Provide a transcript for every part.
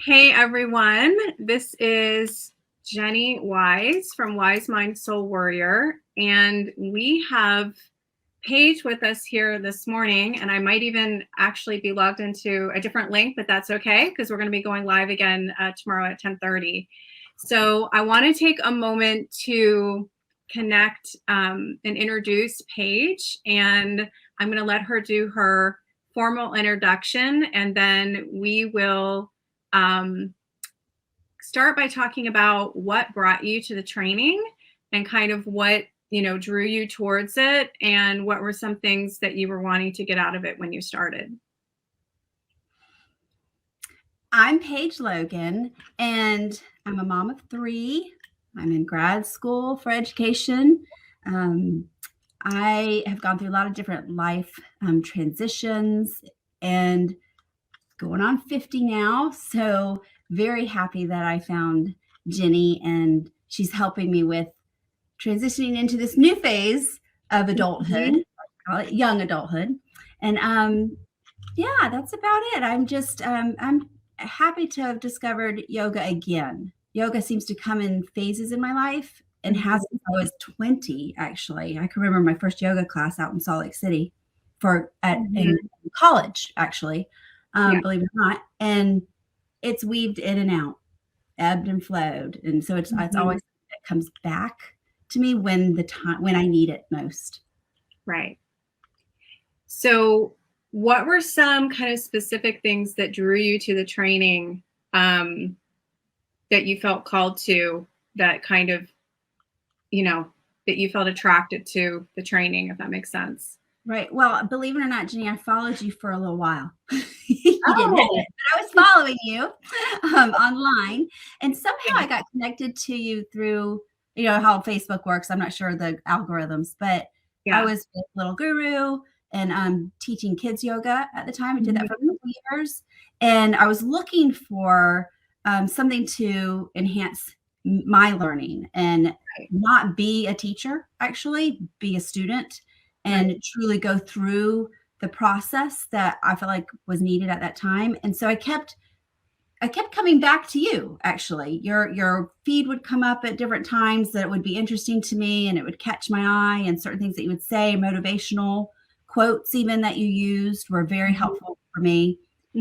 Hey everyone, this is Jenny Wise from WiseMind Soul Warrior, and we have Paige with us here this morning, and I might even actually be logged into a different link, but that's okay because we're going to be going live again tomorrow at 10:30. So I want to take a moment to connect and introduce Paige, and I'm going to let her do her formal introduction, and then we will start by talking about what brought you to the training and kind of what drew you towards it, and what were some things that you were wanting to get out of it when you started. I'm Paige Logan, and I'm a mom of 3. I'm in grad school for education. I have gone through a lot of different life transitions and going on 50 now. So very happy that I found Jenny, and she's helping me with transitioning into this new phase of adulthood, call it young adulthood. And yeah, that's about it. I'm happy to have discovered yoga again. Yoga seems to come in phases in my life and has since I was 20, actually. I can remember my first yoga class out in Salt Lake City in college, actually, believe it or not. And it's weaved in and out, ebbed and flowed. And so it's always it comes back to me when I need it most. Right. So what were some kind of specific things that drew you to the training that you felt called to, that kind of, that you felt attracted to the training, if that makes sense? Right. Well, believe it or not, Jenny, I followed you for a little while. You didn't know it, but I was following you online. And somehow I got connected to you through, how Facebook works. I'm not sure the algorithms, but I was with Little Guru and teaching kids yoga at the time. I did that for a couple of years. And I was looking for something to enhance my learning and not be a teacher, actually be a student and truly go through the process that I felt like was needed at that time. And so I kept coming back to you. Actually, your feed would come up at different times that would be interesting to me, and it would catch my eye, and certain things that you would say, motivational quotes even that you used, were very helpful for me.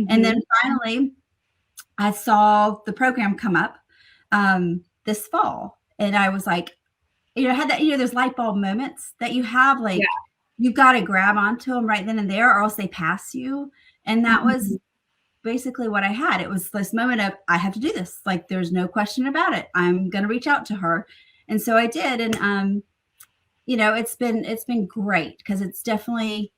And then finally I saw the program come up this fall, and I was like, I had that, those light bulb moments that you have, like, you've got to grab onto them right then and there, or else they pass you. And that was basically what I had. It was this moment of, I have to do this. Like, there's no question about it. I'm going to reach out to her. And so I did. And, it's been great, because it's definitely,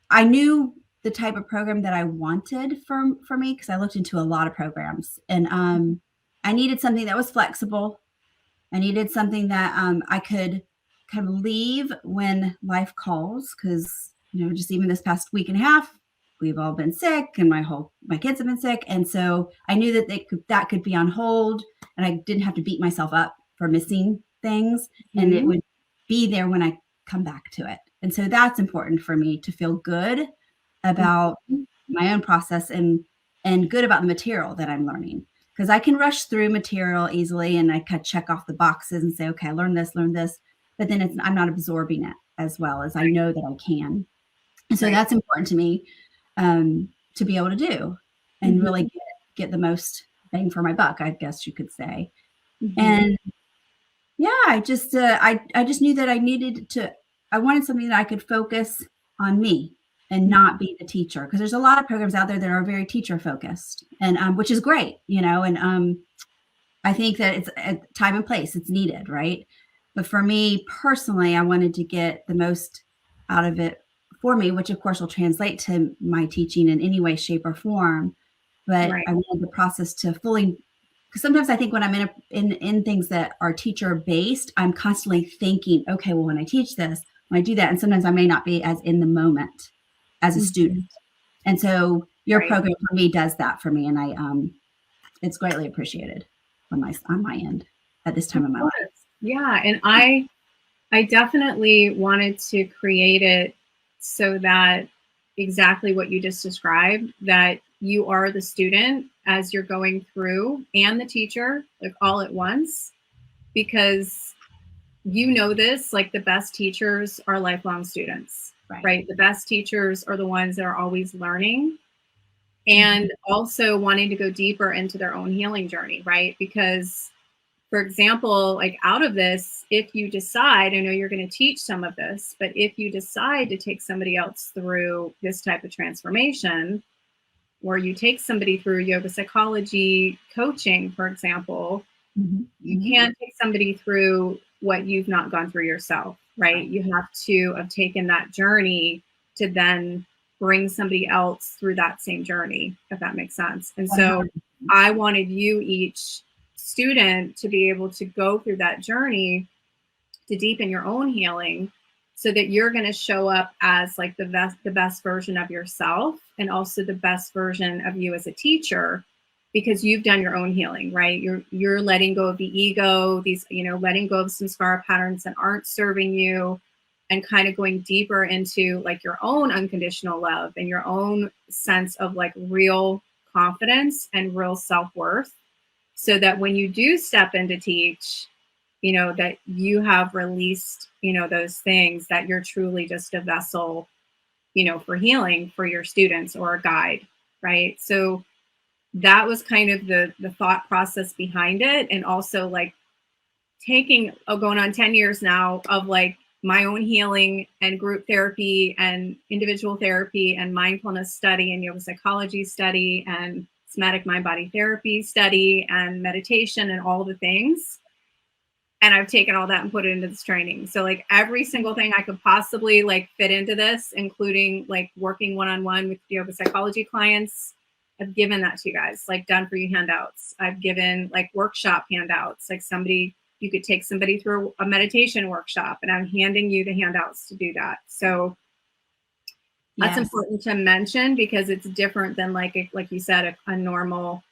I knew the type of program that I wanted for me, because I looked into a lot of programs, and I needed something that was flexible. I needed something that I could kind of leave when life calls, because, just even this past week and a half, we've all been sick, and my kids have been sick. And so I knew that could be on hold, and I didn't have to beat myself up for missing things, and it would be there when I come back to it. And so that's important for me, to feel good about my own process and good about the material that I'm learning. Because I can rush through material easily, and I could check off the boxes and say, okay, I learned this, but then I'm not absorbing it as well as I know that I can. And so that's important to me to be able to do, and really get the most bang for my buck, I guess you could say. And I just knew that I wanted something that I could focus on me and not be the teacher, because there's a lot of programs out there that are very teacher focused, and which is great, and I think that it's at time and place, it's needed, right? But for me personally, I wanted to get the most out of it for me, which of course will translate to my teaching in any way, shape, or form. But I wanted the process to fully, because sometimes I think when I'm in things that are teacher based, I'm constantly thinking, okay, well, when I teach this, when I do that, and sometimes I may not be as in the moment as a student. And so your program for me does that for me, and it's greatly appreciated on my end at this time of my life. Yeah, and I definitely wanted to create it so that exactly what you just described, that you are the student as you're going through, and the teacher, like all at once, because you know this, like the best teachers are lifelong students, right? The best teachers are the ones that are always learning and also wanting to go deeper into their own healing journey, right? Because, for example, like out of this, if you decide, I know you're going to teach some of this, but if you decide to take somebody else through this type of transformation, where you take somebody through yoga psychology coaching, for example, you can't take somebody through what you've not gone through yourself, right? You have to have taken that journey to then bring somebody else through that same journey, if that makes sense. And so I wanted you, each student, to be able to go through that journey to deepen your own healing, so that you're going to show up as like the best version of yourself, and also the best version of you as a teacher, because you've done your own healing, right? You're letting go of the ego, these, letting go of some samskara patterns that aren't serving you, and kind of going deeper into like your own unconditional love and your own sense of like real confidence and real self-worth, so that when you do step in to teach, that you have released, those things, that you're truly just a vessel, for healing for your students, or a guide, right? So that was kind of the thought process behind it. And also like going on 10 years now of like my own healing and group therapy and individual therapy and mindfulness study and yoga psychology study and somatic mind body therapy study and meditation and all the things. And I've taken all that and put it into this training. So like every single thing I could possibly like fit into this, including like working one-on-one with yoga psychology clients, I've given that to you guys, like done for you handouts. I've given like workshop handouts, like you could take somebody through a meditation workshop, and I'm handing you the handouts to do that. So that's important to mention, because it's different than like you said, a normal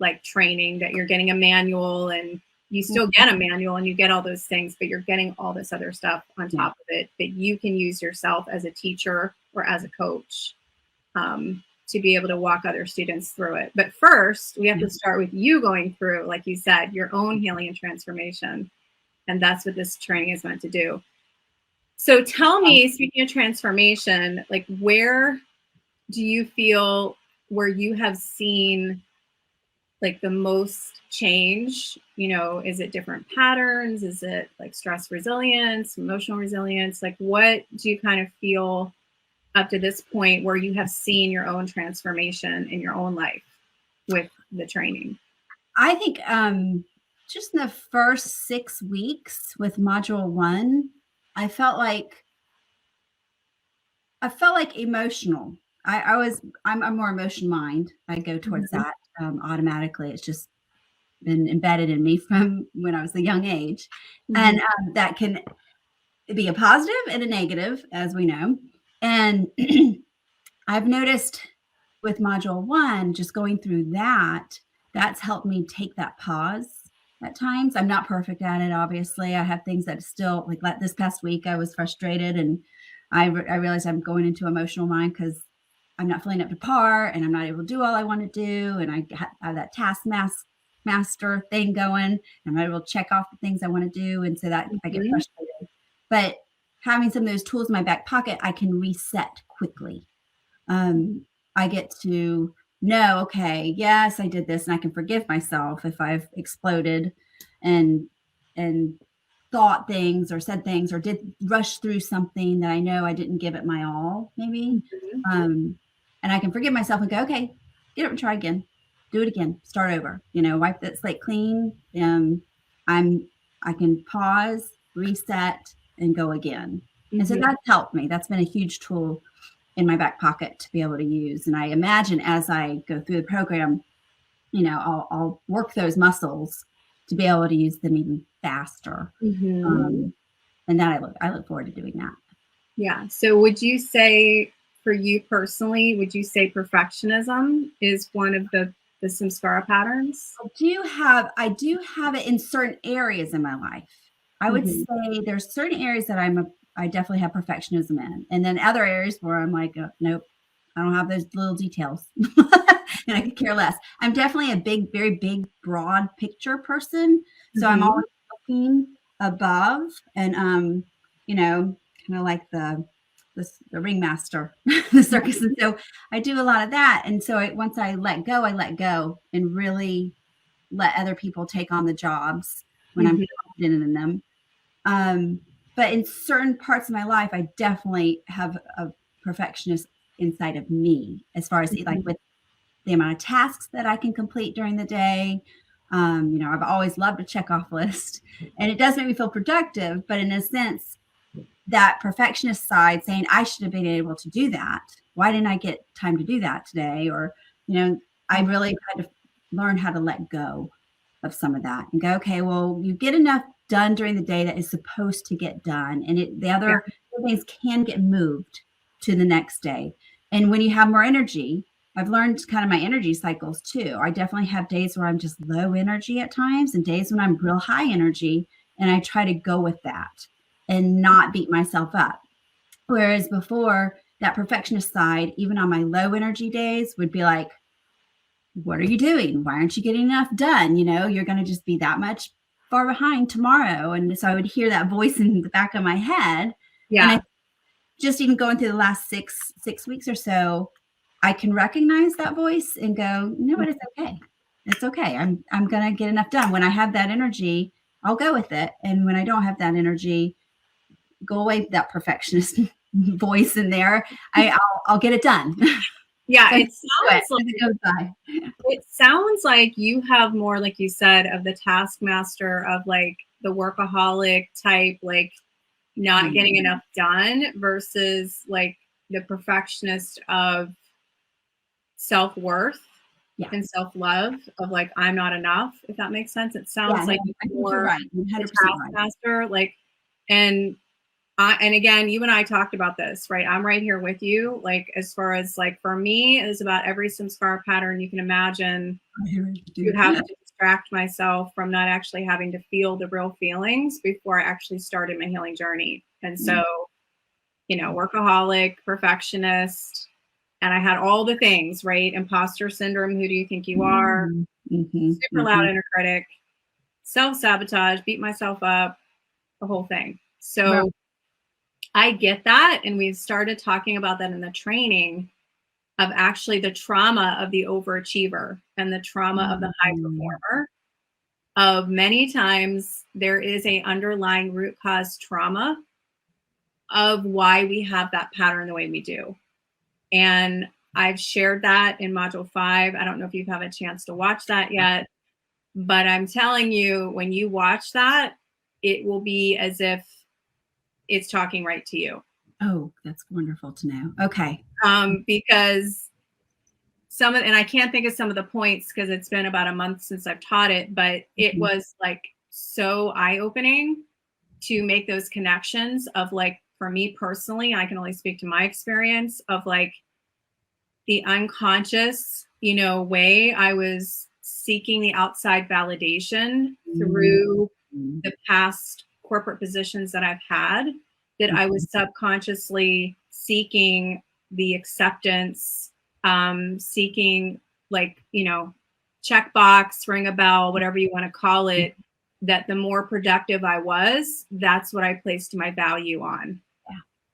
like training that you're getting a manual, and you still get a manual and you get all those things, but you're getting all this other stuff on top of it that you can use yourself as a teacher or as a coach to be able to walk other students through it. But first, we have to start with you going through, like you said, your own healing and transformation. And that's what this training is meant to do. So tell me, speaking of transformation, like where do you feel where you have seen like the most change? Is it different patterns? Is it like stress resilience, emotional resilience? Like what do you kind of feel up to this point where you have seen your own transformation in your own life with the training? I think just in the first 6 weeks with module 1, I felt like emotional. I'm more emotion mind. I go towards that automatically. It's just been embedded in me from when I was a young age. And that can be a positive and a negative, as we know. And I've noticed with module 1, just going through that's helped me take that pause at times. I'm not perfect at it, obviously. I have things that still, like this past week, I was frustrated, and I realized I'm going into emotional mind because I'm not feeling up to par, and I'm not able to do all I want to do. And I have that task master thing going. I'm not able to check off the things I want to do. And so that I get frustrated. But having some of those tools in my back pocket, I can reset quickly. I get to know, okay, yes, I did this, and I can forgive myself if I've exploded and thought things or said things or did rush through something that I know I didn't give it my all, maybe. And I can forgive myself and go, okay, get up and try again, do it again, start over, wipe that slate clean. I can pause, reset, and go again. And so that's helped me. That's been a huge tool in my back pocket to be able to use. And I imagine as I go through the program, I'll work those muscles to be able to use them even faster. And that I look forward to doing that. Yeah. So would you say, for you personally, would you say perfectionism is one of the samskara patterns? I do have it in certain areas in my life. I would say there's certain areas that I definitely have perfectionism in. And then other areas where I'm like, nope, I don't have those little details. and I could care less. I'm definitely a big, very big, broad picture person. So I'm always looking above and, kind of like the ringmaster, the circus. And so I do a lot of that. And so once I let go and really let other people take on the jobs when I'm confident in them. But in certain parts of my life, I definitely have a perfectionist inside of me, as far as like with the amount of tasks that I can complete during the day. I've always loved a checkoff list, and it does make me feel productive, but in a sense, that perfectionist side saying I should have been able to do that. Why didn't I get time to do that today? Or, I really had to learn how to let go of some of that and go, okay, well, you get enough done during the day that is supposed to get done. And the other things can get moved to the next day. And when you have more energy, I've learned kind of my energy cycles too. I definitely have days where I'm just low energy at times and days when I'm real high energy. And I try to go with that and not beat myself up. Whereas before, that perfectionist side, even on my low energy days, would be like, what are you doing? Why aren't you getting enough done? You're going to just be that much far behind tomorrow. And so I would hear that voice in the back of my head. Yeah. And I just even going through the last six weeks or so, I can recognize that voice and go, no, but it's okay. It's okay. I'm going to get enough done. When I have that energy, I'll go with it. And when I don't have that energy, go away with that perfectionist voice in there. I'll get it done. Yeah, So it sounds like you have more, like you said, of the taskmaster, of like the workaholic type, like not getting enough done, versus like the perfectionist of self-worth and self-love, of like, I'm not enough, if that makes sense. It sounds like you're right. 100% taskmaster, right. Like, and again, you and I talked about this, right? I'm right here with you. Like, as far as like, for me, it was about every samskara pattern you can imagine. You have to distract myself from not actually having to feel the real feelings before I actually started my healing journey. And so, workaholic, perfectionist, and I had all the things, right? Imposter syndrome. Who do you think you are? Super loud inner critic, self-sabotage, beat myself up, the whole thing. So I get that. And we've started talking about that in the training, of actually the trauma of the overachiever and the trauma of the high performer. Of many times there is a underlying root cause trauma of why we have that pattern the way we do. And I've shared that in module 5. I don't know if you've had a chance to watch that yet, but I'm telling you, when you watch that, it will be as if it's talking right to you. Oh, that's wonderful to know. Okay. Because and I can't think of some of the points because it's been about a month since I've taught it, but it was like so eye-opening to make those connections of like, for me personally, I can only speak to my experience of like the unconscious, way I was seeking the outside validation through the past corporate positions that I've had, that I was subconsciously seeking the acceptance, seeking like, checkbox, ring a bell, whatever you want to call it, that the more productive I was, that's what I placed my value on.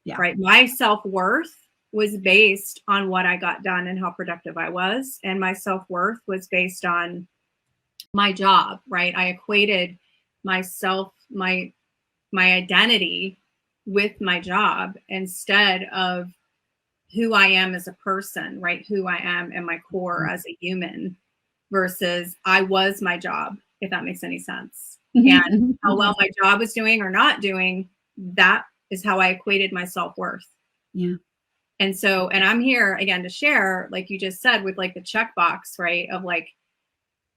Yeah. Right. My self-worth was based on what I got done and how productive I was. And my self-worth was based on my job, right? I equated myself, my identity with my job instead of who I am as a person, right? Who I am in my core as a human, versus I was my job, if that makes any sense. And how well my job was doing or not doing, that is how I equated my self-worth. Yeah. And so, and I'm here again to share, like you just said, with like the checkbox, right? Of like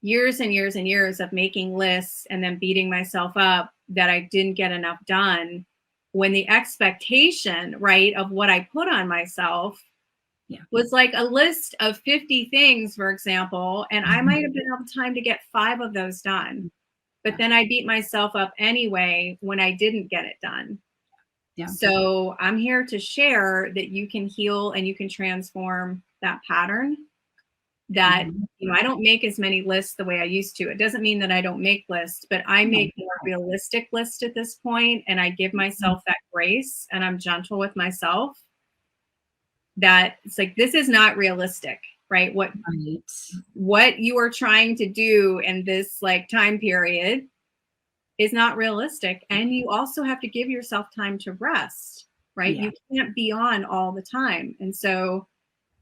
years and years and years of making lists and then beating myself up that I didn't get enough done, when the expectation, right, of what I put on myself was like a list of 50 things, for example, and I might have been able time to get 5 of those done. But then I beat myself up anyway when I didn't get it done. Yeah. So I'm here to share that you can heal and you can transform that pattern, that, I don't make as many lists the way I used to. It doesn't mean that I don't make lists, but I make more realistic lists at this point, and I give myself that grace, and I'm gentle with myself. That it's like, this is not realistic, right? What you are trying to do in this like time period is not realistic. And you also have to give yourself time to rest, right? You can't be on all the time. And so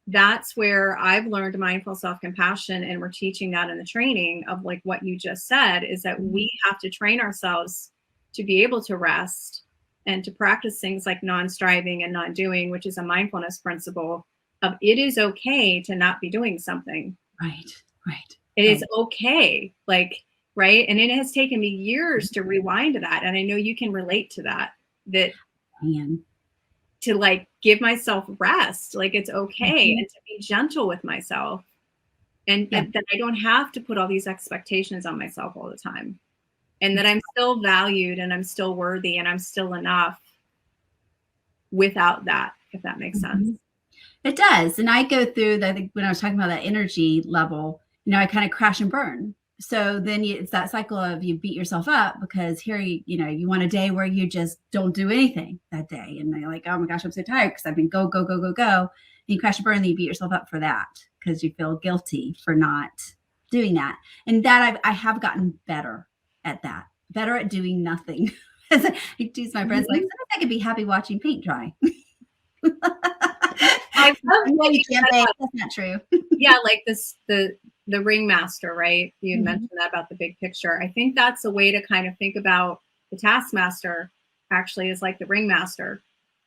that's where I've learned mindful self-compassion, and we're teaching that in the training of like what you just said, is that we have to train ourselves to be able to rest and to practice things like non-striving and non-doing, which is a mindfulness principle of it is okay to not be doing something. Right. It is okay. Like, right. And it has taken me years to rewind to that. And I know you can relate to that, to like give myself rest, like it's okay, and to be gentle with myself. And that I don't have to put all these expectations on myself all the time. And that I'm still valued, and I'm still worthy, and I'm still enough without that, if that makes sense. It does. And I go through that when I was talking about that energy level, I kind of crash and burn. So then it's that cycle of you beat yourself up because here, you want a day where you just don't do anything that day. And you're like, oh my gosh, I'm so tired because I've been go. And you crash and burn, and then you beat yourself up for that because you feel guilty for not doing that. And that I have gotten better at that, better at doing nothing. I tease my friends like, sometimes I could be happy watching paint dry. I love that's not true. Yeah, like the ringmaster, right? You had mentioned that about the big picture. I think that's a way to kind of think about the taskmaster actually is like the ringmaster.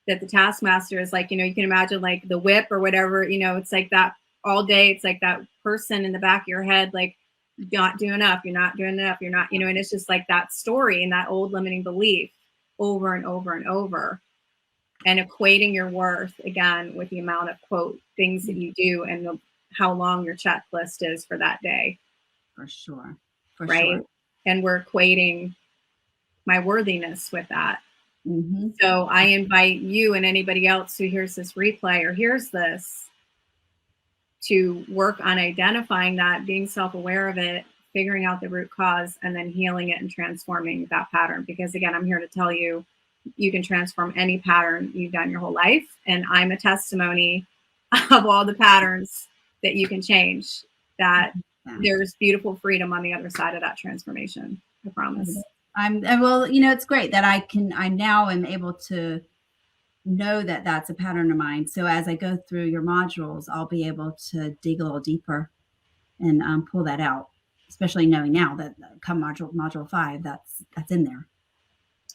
That the taskmaster is like, you can imagine like the whip or whatever, it's like that all day. It's like that person in the back of your head, like, you're not doing enough, you're not doing enough, you're not, and it's just like that story and that old limiting belief over and over and over. And equating your worth again with the amount of quote things that you do and how long your checklist is for that day. For sure. Right. And we're equating my worthiness with that. So I invite you and anybody else who hears this replay or hears this to work on identifying that, being self-aware of it, figuring out the root cause, and then healing it and transforming that pattern. Because again, I'm here to tell you, you can transform any pattern you've done your whole life. And I'm a testimony of all the patterns that you can change, that there's beautiful freedom on the other side of that transformation. I promise. Well, it's great that I now am able to know that that's a pattern of mine. So as I go through your modules, I'll be able to dig a little deeper and pull that out, especially knowing now that come module 5, that's in there.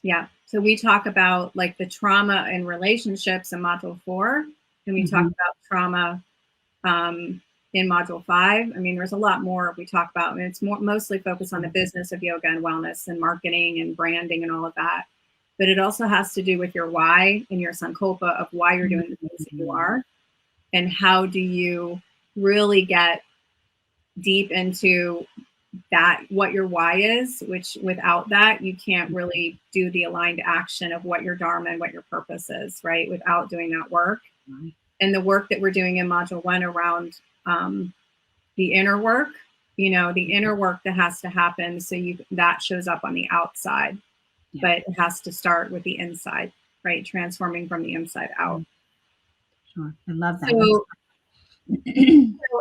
Yeah. So we talk about like the trauma in relationships in module 4, and we talk about trauma in module 5. I mean, there's a lot more we talk about, and it's mostly focused on the business of yoga and wellness and marketing and branding and all of that. But it also has to do with your why and your sankalpa of why you're doing the things that you are, and how do you really get deep into that, what your why is, which without that, you can't really do the aligned action of what your dharma and what your purpose is, right? Without doing that work. And the work that we're doing in module 1 around the inner work, the inner work that has to happen. So that shows up on the outside, but it has to start with the inside, right? Transforming from the inside out. Sure. I love that. So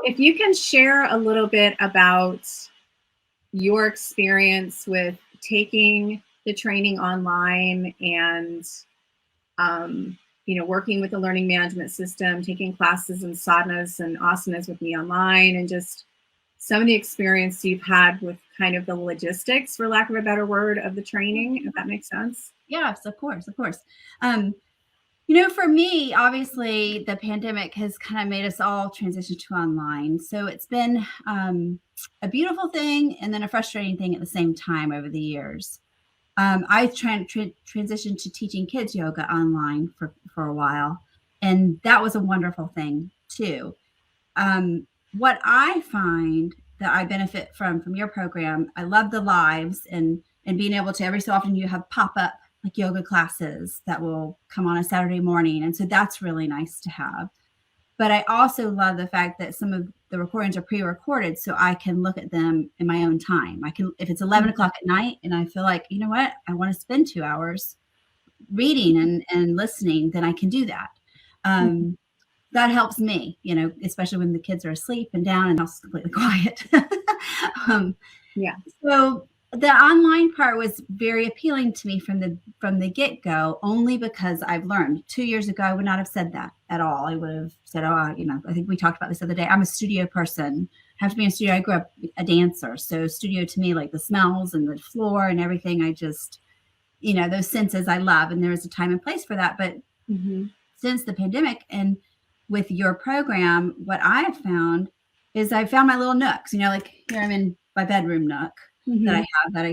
if you can share a little bit about your experience with taking the training online and, working with the learning management system, taking classes in sadhanas and asanas with me online, and just some of the experience you've had with kind of the logistics, for lack of a better word, of the training, if that makes sense. Yes, of course. For me, obviously, the pandemic has kind of made us all transition to online. So it's been a beautiful thing and then a frustrating thing at the same time over the years. I transitioned to teaching kids yoga online for a while, and that was a wonderful thing too. What I find that I benefit from your program, I love the lives and being able to, every so often you have pop-up like yoga classes that will come on a Saturday morning. And so that's really nice to have. But I also love the fact that some of the recordings are pre-recorded, so I can look at them in my own time. I can, if it's 11 o'clock at night and I feel like, you know what, I want to spend 2 hours reading and listening, then I can do that. That helps me, you know, especially when the kids are asleep and down and the house is completely quiet. Yeah. So the online part was very appealing to me from the get-go, only because I've learned 2 years ago, I would not have said that at all. I would have said, oh, you know, I think we talked about this the other day. I'm a studio person. I have to be in a studio. I grew up a dancer. So studio to me, like the smells and the floor and everything, I just, you know, those senses I love. And there is a time and place for that. But since the pandemic and with your program, what I have found is I found my little nooks, you know, like here I'm in my bedroom nook that I have that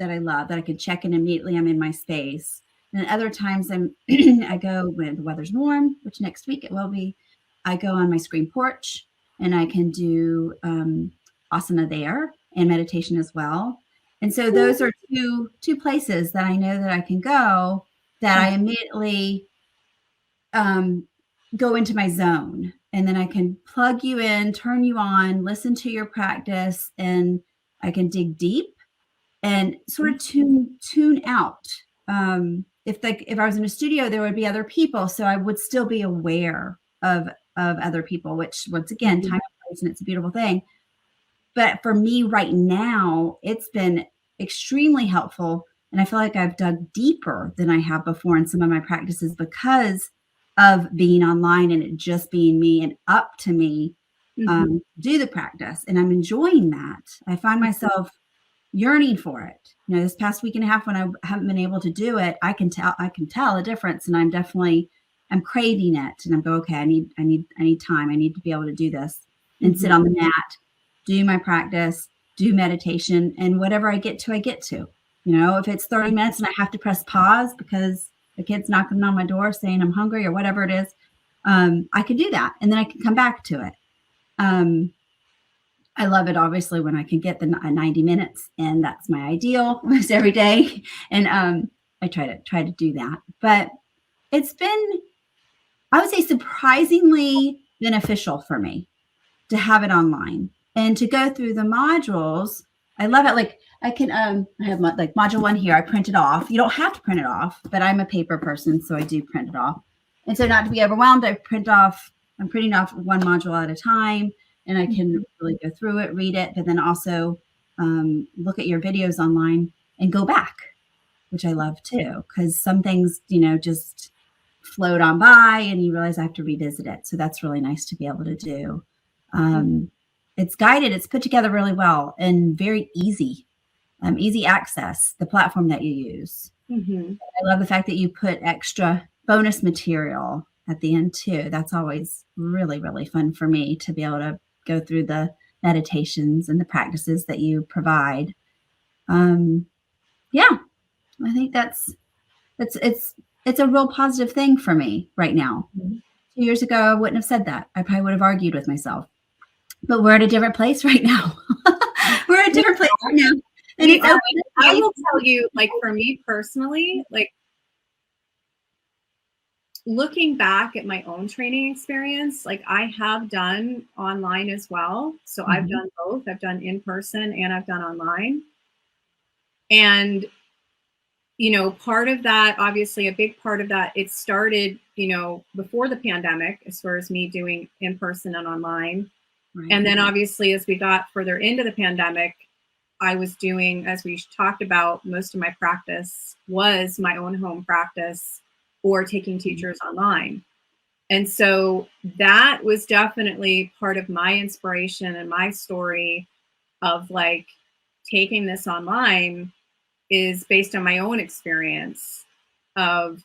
I love, that I can check in immediately. I'm in my space. And other times I go when the weather's warm, which next week it will be. I go on my screen porch and I can do asana there and meditation as well. And so those are two places that I know that I can go that I immediately go into my zone, and then I can plug you in, turn you on, listen to your practice, and I can dig deep and sort of tune out. If I was in a studio, there would be other people, so I would still be aware of other people, which once again, time and place, and it's a beautiful thing. But for me right now, it's been extremely helpful, and I feel like I've dug deeper than I have before in some of my practices because of being online and it just being me and up to me do the practice. And I'm enjoying that. I find myself yearning for it. You know, this past week and a half when I haven't been able to do it, I can tell a difference, and I'm craving it. And I'm going, okay, I need time. I need to be able to do this and sit on the mat, do my practice, do meditation, and whatever I get to, I get to. You know, if it's 30 minutes and I have to press pause because the kid's knocking on my door saying I'm hungry or whatever it is, I can do that. And then I can come back to it. I love it, obviously, when I can get the 90 minutes, and that's my ideal almost every day. And I try to do that. But it's been, I would say, surprisingly beneficial for me to have it online and to go through the modules. I love it. Like I can, I have like module 1 here. I print it off. You don't have to print it off, but I'm a paper person, so I do print it off. And so not to be overwhelmed, I'm printing off one module at a time, and I can really go through it, read it, but then also look at your videos online and go back, which I love too, because some things, you know, just float on by and you realize I have to revisit it. So that's really nice to be able to do. It's guided, it's put together really well and very easy. Easy access, the platform that you use. I love the fact that you put extra bonus material at the end too. That's always really, really fun for me to be able to go through the meditations and the practices that you provide. Yeah, I think it's a real positive thing for me right now. 2 years ago, I wouldn't have said that. I probably would have argued with myself. But we're at a different place right now. We're at a different place right now. And it's open. I will tell you, like for me personally, like looking back at my own training experience, like I have done online as well. So I've done both. I've done in person and I've done online. And, you know, part of that, obviously a big part of that, it started, you know, before the pandemic, as far as me doing in person and online. Right. And then obviously as we got further into the pandemic, I was doing, as we talked about, most of my practice was my own home practice or taking teachers online. And so that was definitely part of my inspiration and my story of like taking this online is based on my own experience of,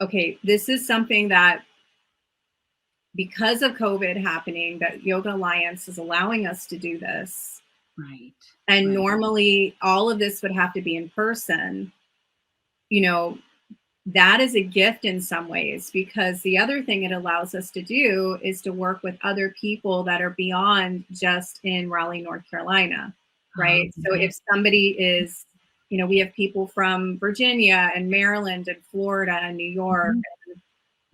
okay, this is something that because of COVID happening, that Yoga Alliance is allowing us to do this. Right. And normally all of this would have to be in person. You know, that is a gift in some ways, because the other thing it allows us to do is to work with other people that are beyond just in Raleigh, North Carolina, right? So if somebody is, you know, we have people from Virginia and Maryland and Florida and New York and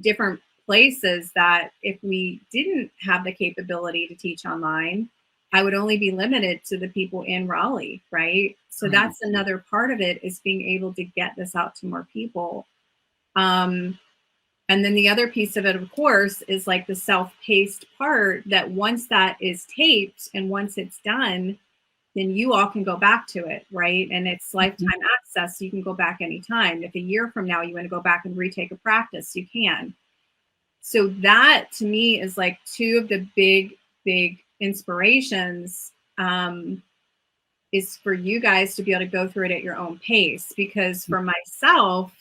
different places that if we didn't have the capability to teach online, I would only be limited to the people in Raleigh, right? So that's another part of it, is being able to get this out to more people. And then the other piece of it, of course, is like the self-paced part, that once that is taped and once it's done, then you all can go back to it, right? And it's lifetime access. So you can go back anytime. If a year from now you want to go back and retake a practice, you can. So that to me is like two of the big inspirations, is for you guys to be able to go through it at your own pace. Because for myself,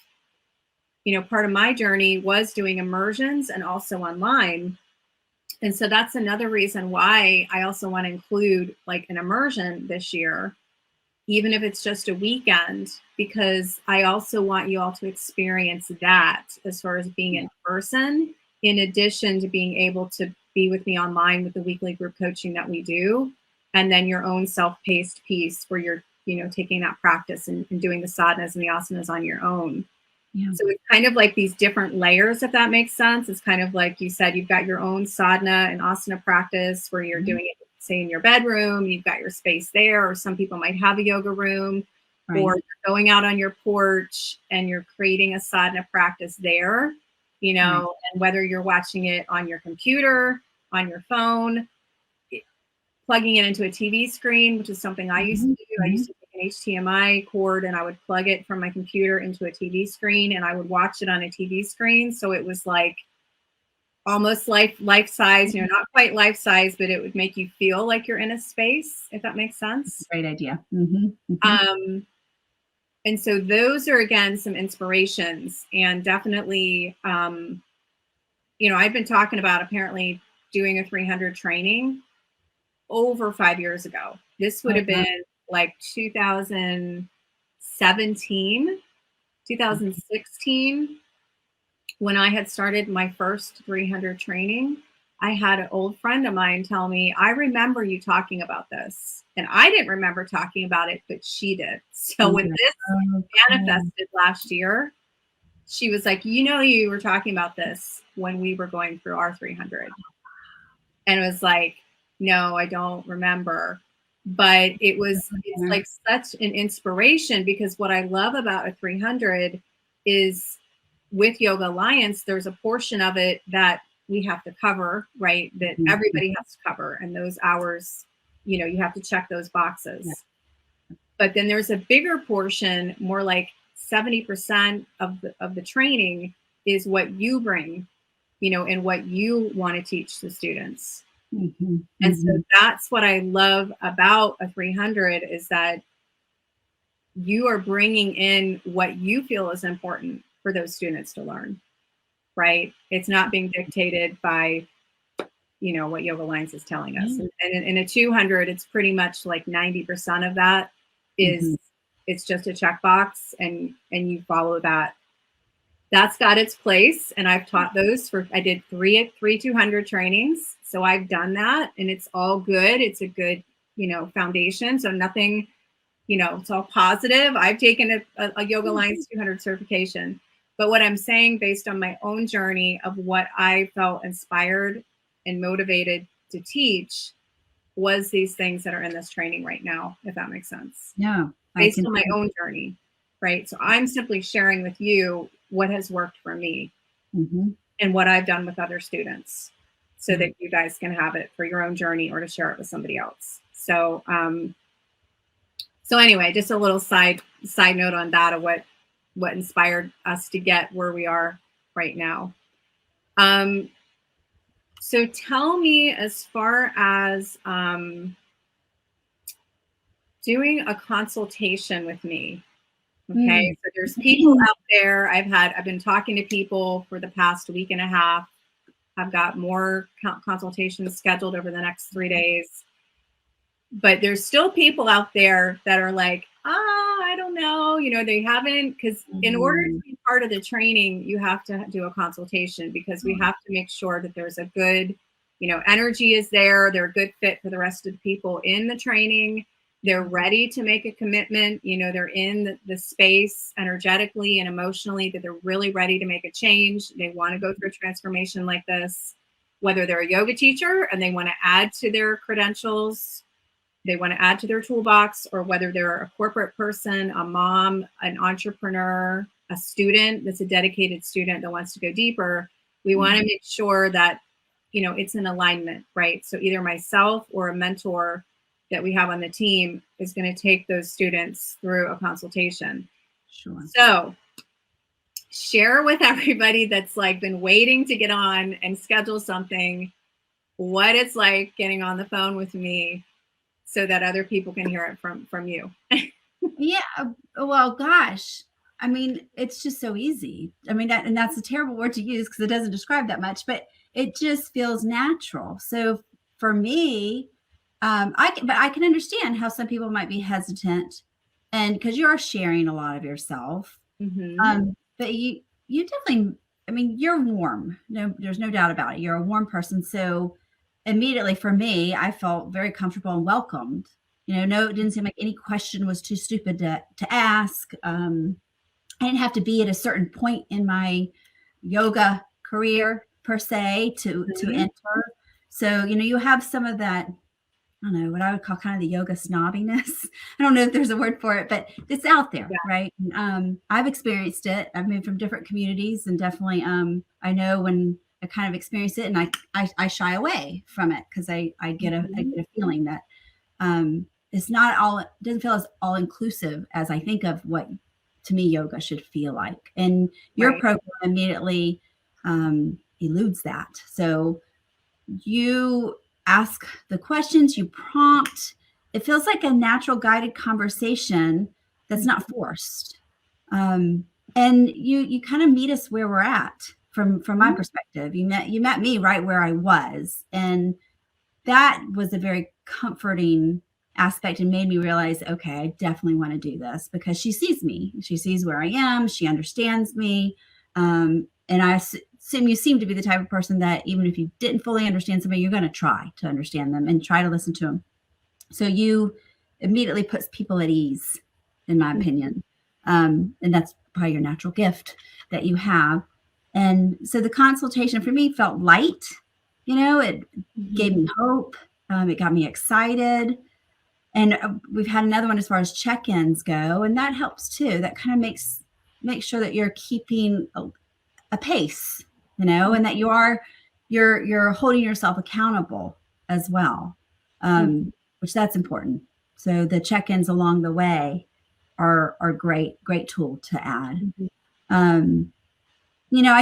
you know, part of my journey was doing immersions and also online. And so that's another reason why I also want to include like an immersion this year, even if it's just a weekend, because I also want you all to experience that as far as being in person, in addition to being able to be with me online with the weekly group coaching that we do. And then your own self-paced piece where you're, you know, taking that practice and doing the sadhanas and the asanas on your own. Yeah. So it's kind of like these different layers, if that makes sense. It's kind of like you said, you've got your own sadhana and asana practice where you're doing it, say, in your bedroom, you've got your space there, or some people might have a yoga room, or you're going out on your porch and you're creating a sadhana practice there, you know, and whether you're watching it on your computer, on your phone, plugging it into a TV screen, which is something I used to do. I used to take an HDMI cord and I would plug it from my computer into a TV screen and I would watch it on a TV screen. So it was like almost life size, you know, not quite life size, but it would make you feel like you're in a space, if that makes sense. Great idea. And so those are, again, some inspirations, and definitely, you know, I've been talking about apparently doing a 300 training over 5 years ago. This would have been like 2017, 2016, when I had started my first 300 training. I had an old friend of mine tell me, I remember you talking about this. And I didn't remember talking about it, but she did. So when this manifested last year, she was like, you know, you were talking about this when we were going through our 300. And it was like, no, I don't remember. But it's like such an inspiration, because what I love about a 300 is with Yoga Alliance, there's a portion of it that we have to cover, right? That everybody has to cover. And those hours, you know, you have to check those boxes. Yeah. But then there's a bigger portion, more like 70% of the training is what you bring, you know, and what you want to teach the students. And so that's what I love about a 300, is that you are bringing in what you feel is important for those students to learn, right? It's not being dictated by, you know, what Yoga Alliance is telling us. And in a 200, it's pretty much like 90% of that is it's just a checkbox, and you follow that. That's got its place. And I've taught those I did three 200 trainings. So I've done that, and it's all good. It's a good, you know, foundation. So nothing, you know, it's all positive. I've taken a Yoga Alliance 200 certification. But what I'm saying, based on my own journey of what I felt inspired and motivated to teach, was these things that are in this training right now, if that makes sense. Yeah. Based on my own journey, right? So I'm simply sharing with you what has worked for me and what I've done with other students, so that you guys can have it for your own journey or to share it with somebody else. So, so anyway, just a little side note on that, of what inspired us to get where we are right now. So tell me, as far as doing a consultation with me. Okay, so there's people out there. I've been talking to people for the past week and a half. I've got more consultations scheduled over the next 3 days. But there's still people out there that are like, I don't know, you know, they haven't, because in order to be part of the training, you have to do a consultation, because we have to make sure that there's a good, you know, energy is there. They're a good fit for the rest of the people in the training. they're ready to make a commitment. They're in the space energetically and emotionally that they're really ready to make a change. They want to go through a transformation like this, whether they're a yoga teacher and they want to add to their credentials, they want to add to their toolbox, or whether they're a corporate person, a mom, an entrepreneur, a student that's a dedicated student that wants to go deeper. We want to make sure that, it's in alignment, right? So either myself or a mentor that we have on the team is going to take those students through a consultation. Sure. So share with everybody that's like been waiting to get on and schedule something, what it's like getting on the phone with me so that other people can hear it from you. Yeah. Well, gosh, I mean, it's just so easy. I mean, and that's a terrible word to use because it doesn't describe that much, but it just feels natural. So for me, but I can understand how some people might be hesitant, and because you are sharing a lot of yourself. But you definitely, I mean, you're warm. No, there's no doubt about it. You're a warm person. So immediately for me, I felt very comfortable and welcomed. No, it didn't seem like any question was too stupid to ask. I didn't have to be at a certain point in my yoga career per se to enter. So, you have some of that, I don't know, what I would call kind of the yoga snobbiness. I don't know if there's a word for it, but it's out there, right? I've experienced it. I've moved from different communities, and definitely I know when I kind of experience it, and I shy away from it because I get a feeling that it's not all, it doesn't feel as all inclusive as I think of what to me yoga should feel like. And your program immediately eludes that. So you ask the questions, you prompt. It feels like a natural guided conversation that's not forced. And you kind of meet us where we're at from my perspective. You met me right where I was. And that was a very comforting aspect and made me realize, okay, I definitely want to do this because she sees me. She sees where I am. She understands me. And I assume you seem to be the type of person that even if you didn't fully understand somebody, you're going to try to understand them and try to listen to them. So you immediately puts people at ease, in my opinion. And that's probably your natural gift that you have. And so the consultation for me felt light. It gave me hope. It got me excited. And we've had another one as far as check-ins go, and that helps too. That kind of makes sure that you're keeping a pace, and that you're holding yourself accountable as well, which that's important. So the check-ins along the way are great tool to add. I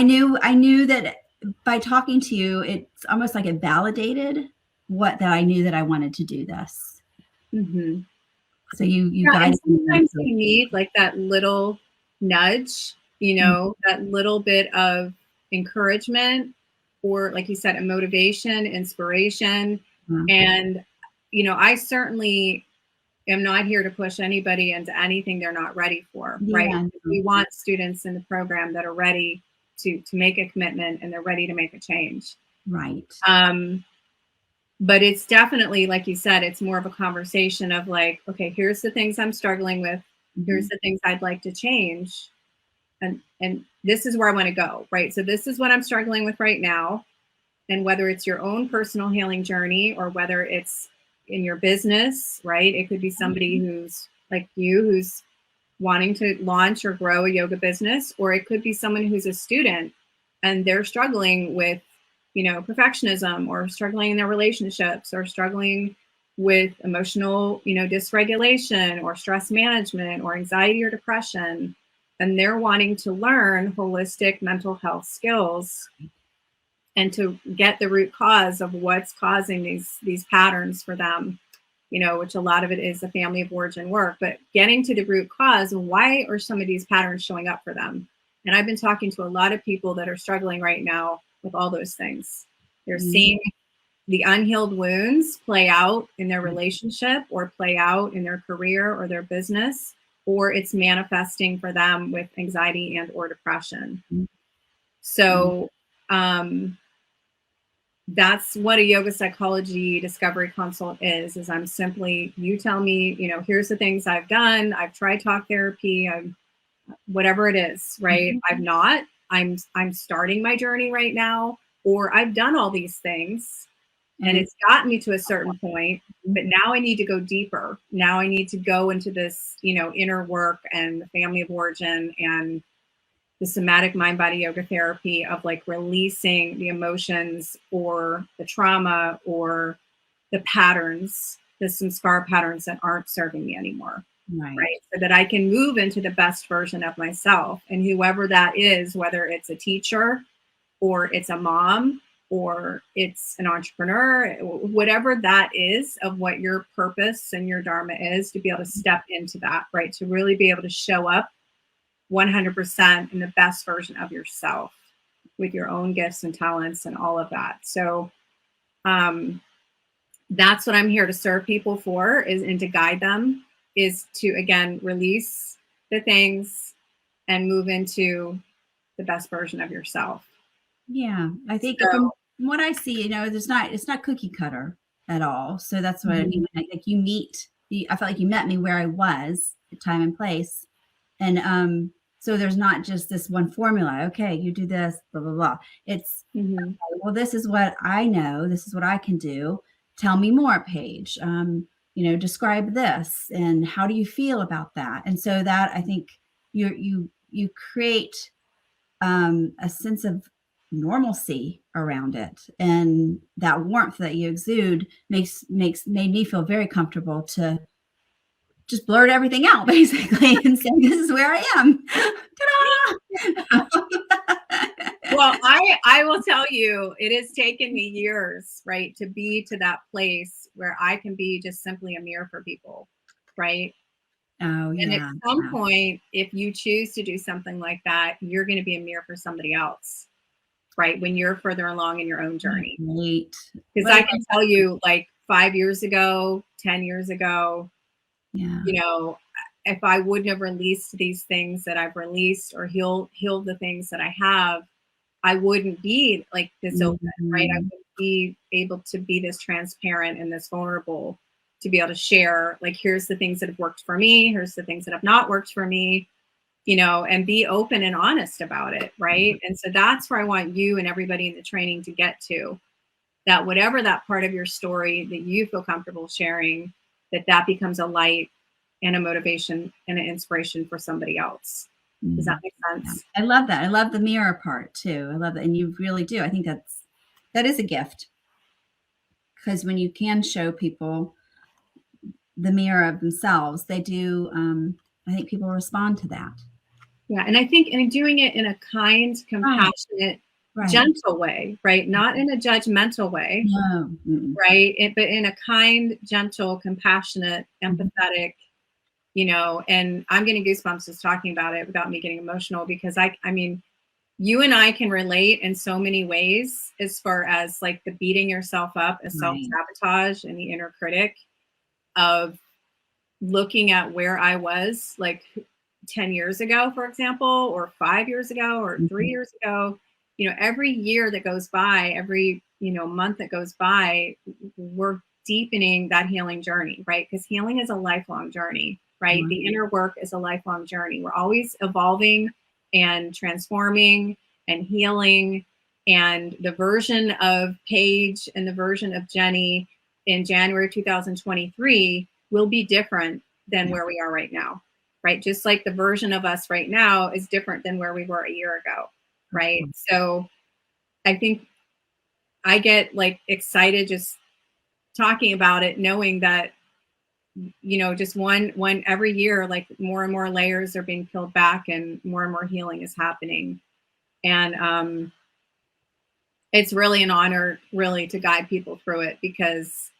knew that by talking to you, it's almost like it validated that I knew that I wanted to do this. So you guys, sometimes you need like that little nudge, that little bit of encouragement, or like you said, a motivation, inspiration. And, I certainly am not here to push anybody into anything they're not ready for, right? We want students in the program that are ready to make a commitment and they're ready to make a change. Right. But it's definitely, like you said, it's more of a conversation of like, okay, here's the things I'm struggling with. Here's the things I'd like to change. And this is where I want to go, right? So this is what I'm struggling with right now. And whether it's your own personal healing journey or whether it's in your business, right? It could be somebody who's like you, who's wanting to launch or grow a yoga business, or it could be someone who's a student and they're struggling with perfectionism, or struggling in their relationships, or struggling with emotional, dysregulation, or stress management, or anxiety or depression. And they're wanting to learn holistic mental health skills and to get the root cause of what's causing these patterns for them, which a lot of it is the family of origin work, but getting to the root cause and why are some of these patterns showing up for them. And I've been talking to a lot of people that are struggling right now with all those things. They're seeing the unhealed wounds play out in their relationship, or play out in their career or their business, or it's manifesting for them with anxiety and or depression. So that's what a yoga psychology discovery consult is I'm simply, you tell me, here's the things I've done. I've tried talk therapy. I'm whatever it is, right? I've not, I'm starting my journey right now, or I've done all these things and it's gotten me to a certain point, but now I need to go deeper. Now I need to go into this, inner work and the family of origin and the somatic mind body yoga therapy of like releasing the emotions or the trauma or the patterns, the samskara patterns that aren't serving me anymore. Right. So that I can move into the best version of myself. And whoever that is, whether it's a teacher or it's a mom or it's an entrepreneur, whatever that is of what your purpose and your dharma is, to be able to step into that, right? To really be able to show up 100% in the best version of yourself with your own gifts and talents and all of that. So that's what I'm here to serve people for, and to guide them, is to, again, release the things and move into the best version of yourself. Yeah, I think from what I see, it's not cookie cutter at all. So that's what I mean. Like I felt like you met me where I was at time and place. And so there's not just this one formula. Okay, you do this, blah, blah, blah. It's, okay, well, this is what I know. This is what I can do. Tell me more, Paige. Describe this. And how do you feel about that? And so that, I think you create a sense of normalcy around it, and that warmth that you exude made me feel very comfortable to just blurt everything out, basically, and say, this is where I am. Ta-da! Well, I will tell you, it has taken me years, right, to be to that place where I can be just simply a mirror for people, right? Oh, yeah. And at some point, if you choose to do something like that, you're going to be a mirror for somebody else, right? When you're further along in your own journey. Because I can tell you, like 5 years ago, 10 years ago, if I wouldn't have released these things that I've released, or healed the things that I have, I wouldn't be like this open, right? I wouldn't be able to be this transparent and this vulnerable, to be able to share, like, here's the things that have worked for me, here's the things that have not worked for me, and be open and honest about it, right? And so that's where I want you and everybody in the training to get to, that whatever that part of your story that you feel comfortable sharing, that becomes a light and a motivation and an inspiration for somebody else. Does that make sense? I love that. I love the mirror part too. I love that. And you really do. I think that is a gift, because when you can show people the mirror of themselves, they do. I think people respond to that. Yeah. And I think in doing it in a kind, compassionate, gentle way, right? Not in a judgmental way, right? But in a kind, gentle, compassionate, empathetic, and I'm getting goosebumps just talking about it without me getting emotional, because I mean, you and I can relate in so many ways, as far as like the beating yourself up, as self-sabotage, and the inner critic of looking at where I was like 10 years ago, for example, or 5 years ago, or 3 years ago. Every year that goes by, every, month that goes by, we're deepening that healing journey, right? Because healing is a lifelong journey, right? The inner work is a lifelong journey. We're always evolving and transforming and healing. And the version of Paige and the version of Jenny in January 2023 will be different than where we are right now, right? Just like the version of us right now is different than where we were a year ago, right? So I think I get like excited just talking about it, knowing that, just one every year, like more and more layers are being peeled back and more healing is happening. And it's really an honor, really, to guide people through it, because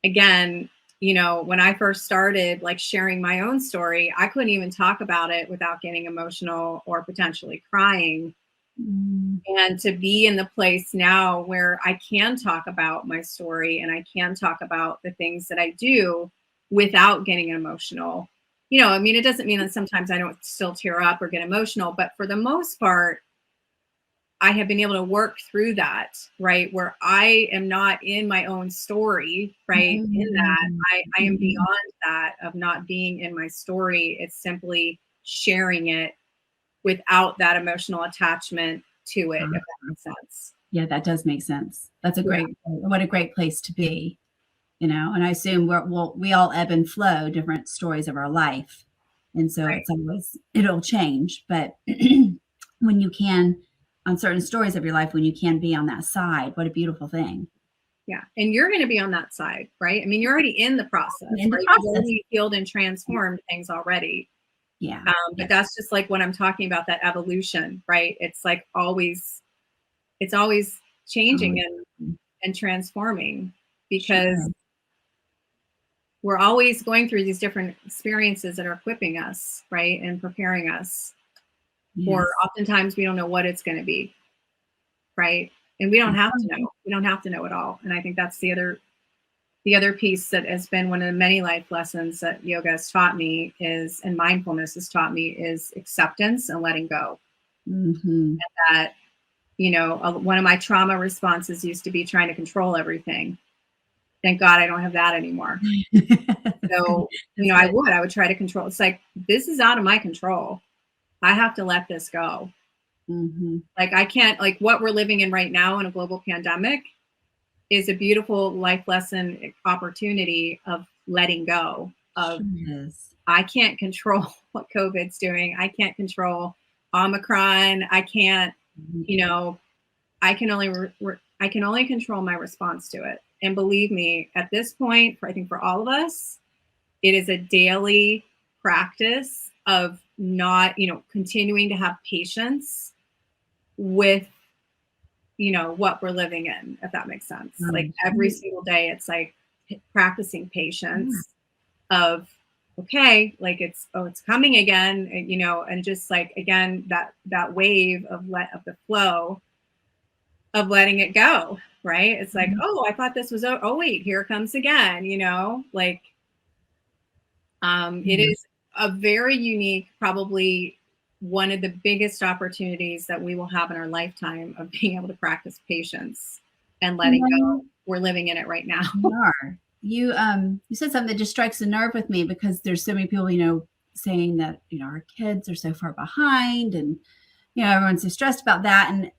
again, when I first started like sharing my own story, I couldn't even talk about it without getting emotional or potentially crying. And to be in the place now where I can talk about my story and I can talk about the things that I do without getting emotional, I mean, it doesn't mean that sometimes I don't still tear up or get emotional, but for the most part, I have been able to work through that, right? Where I am not in my own story, right? In that, I am beyond that of not being in my story. It's simply sharing it without that emotional attachment to it, if that makes sense. Yeah, that does make sense. That's what a great place to be, and I assume we all ebb and flow different stories of our life. And so Right. it'll change, but when you can, on certain stories of your life, when you can be on that side, what a beautiful thing. Yeah. And you're going to be on that side, right? I mean, you're already in the process, In the right? You've process. already healed and transformed things already. Yeah. But that's just like what I'm talking about, that evolution, right? It's like it's always changing and transforming, because we're always going through these different experiences that are equipping us, right? And preparing us for, oftentimes we don't know what it's going to be, right? And we don't have to know. We don't have to know it all. And I think that's the other piece that has been one of the many life lessons that yoga has taught me is, and mindfulness has taught me, is acceptance and letting go. And that, one of my trauma responses used to be trying to control everything. Thank God I don't have that anymore. So, I would try to control. It's like, this is out of my control. I have to let this go. Like, I can't, like, what we're living in right now in a global pandemic is a beautiful life lesson opportunity of letting go of, I can't control what COVID's doing. I can't control Omicron. I can't, I can only control my response to it. And believe me, at this point, I think for all of us, it is a daily practice of not, continuing to have patience with, what we're living in, if that makes sense. Like every single day, it's like practicing patience of, okay, like it's coming again, and just like, again, that wave of the flow of letting it go, right? It's like, oh, I thought this was, oh wait, here it comes again, like, it is a very unique, probably one of the biggest opportunities that we will have in our lifetime of being able to practice patience and letting go. We're living in it right now. You said something that just strikes a nerve with me, because there's so many people, saying that, our kids are so far behind, and, everyone's so stressed about that. And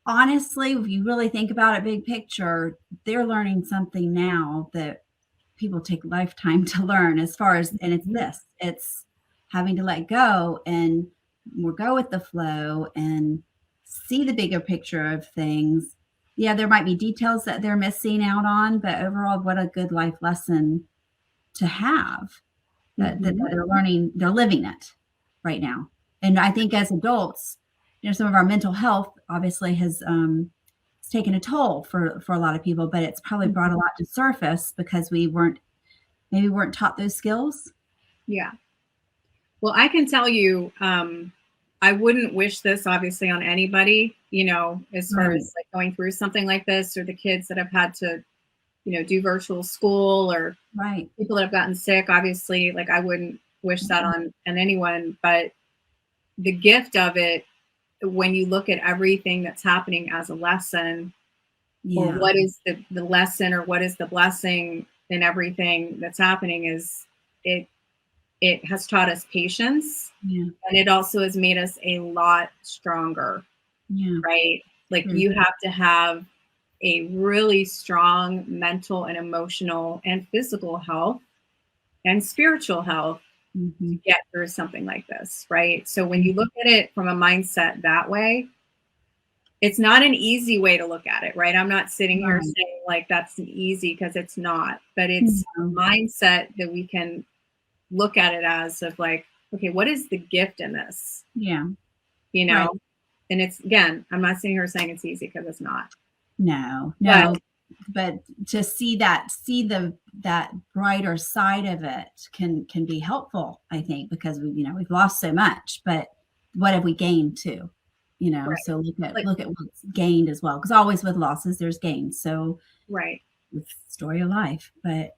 honestly, if you really think about it, big picture, they're learning something now that people take lifetime to learn, and it's having to let go and more go with the flow and see the bigger picture of things. Yeah, there might be details that they're missing out on, but overall, what a good life lesson to have, that they're learning, they're living it right now. And I think as adults, some of our mental health obviously has taken a toll for a lot of people, but it's probably brought a lot to surface because we weren't taught those skills. Yeah. Well, I can tell you, I wouldn't wish this obviously on anybody, as far as like going through something like this, or the kids that have had to, do virtual school, or people that have gotten sick. Obviously, like, I wouldn't wish that on anyone, but the gift of it, when you look at everything that's happening as a lesson, or what is the lesson, or what is the blessing in everything that's happening, is it has taught us patience, and it also has made us a lot stronger, right? Like, you have to have a really strong mental and emotional and physical health and spiritual health to get through something like this, right? So when you look at it from a mindset that way, it's not an easy way to look at it, right? I'm not sitting here saying like that's an easy, because it's not, but it's a mindset that we can look at it as, of like, okay, what is the gift in this? And it's, again, I'm not sitting here saying it's easy, because it's not. No. But to see that brighter side of it can be helpful, I think, because we've lost so much, but what have we gained too? So look at what's gained as well, because always with losses there's gains. So it's story of life. But